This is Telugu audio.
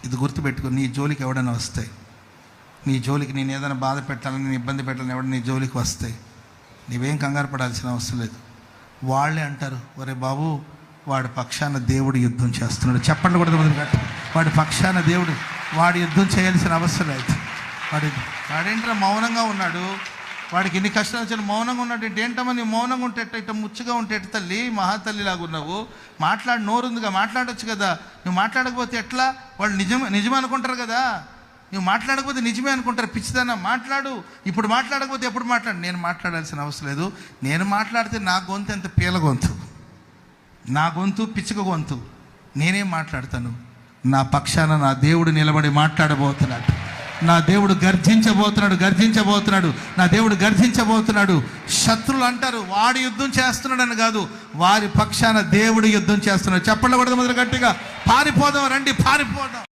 ఇది గుర్తుపెట్టుకో. నీ జోలికి ఎవడైనా వస్తాయి, నీ జోలికి నేను ఏదైనా బాధ పెట్టాలని, నేను ఇబ్బంది పెట్టాలని ఎవడైనా నీ జోలికి వస్తాయి, నీవేం కంగారు పడాల్సిన అవసరం లేదు. వాళ్ళే అంటారు, ఒరే బాబు వాడి పక్షాన దేవుడు యుద్ధం చేస్తున్నాడు. చెప్పండి కూడా మొదలుపెట్టి, వాడి పక్షాన దేవుడు, వాడు యుద్ధం చేయాల్సిన అవసరం లేదు. వాడేంటో మౌనంగా ఉన్నాడు, వాడికి ఎన్ని కష్టాలు వచ్చిన మౌనంగా ఉన్నాడు. ఏంటమ్మా నీ మౌనంగా ఉంటే ఇట్ట ముచ్చుగా ఉంటే ఎట్ట తల్లి, మహాతల్లిలాగా ఉన్నావు, మాట్లాడి నోరుందిగా, మాట్లాడొచ్చు కదా. నువ్వు మాట్లాడకపోతే ఎట్లా? వాళ్ళు నిజమే అనుకుంటారు కదా. నువ్వు మాట్లాడకపోతే నిజమే అనుకుంటారు. పిచ్చిదన్నా మాట్లాడు, ఇప్పుడు మాట్లాడకపోతే ఎప్పుడు మాట్లాడు. నేను మాట్లాడాల్సిన అవసరం లేదు. నేను మాట్లాడితే నా గొంతు ఎంత పీల గొంతు, నా గొంతు పిచ్చుక గొంతు. నేనేం మాట్లాడతాను? నా పక్షాన నా దేవుడు నిలబడి మాట్లాడబోతున్నాడు. నా దేవుడు గర్జించబోతున్నాడు. నా దేవుడు గర్జించబోతున్నాడు. శత్రులు అంటారు వాడు యుద్ధం చేస్తున్నాడని కాదు, వారి పక్షాన దేవుడు యుద్ధం చేస్తున్నాడు. చెప్పండి కూడా మొదలు గట్టిగా, పారిపోదాం రండి, పారిపోదాం.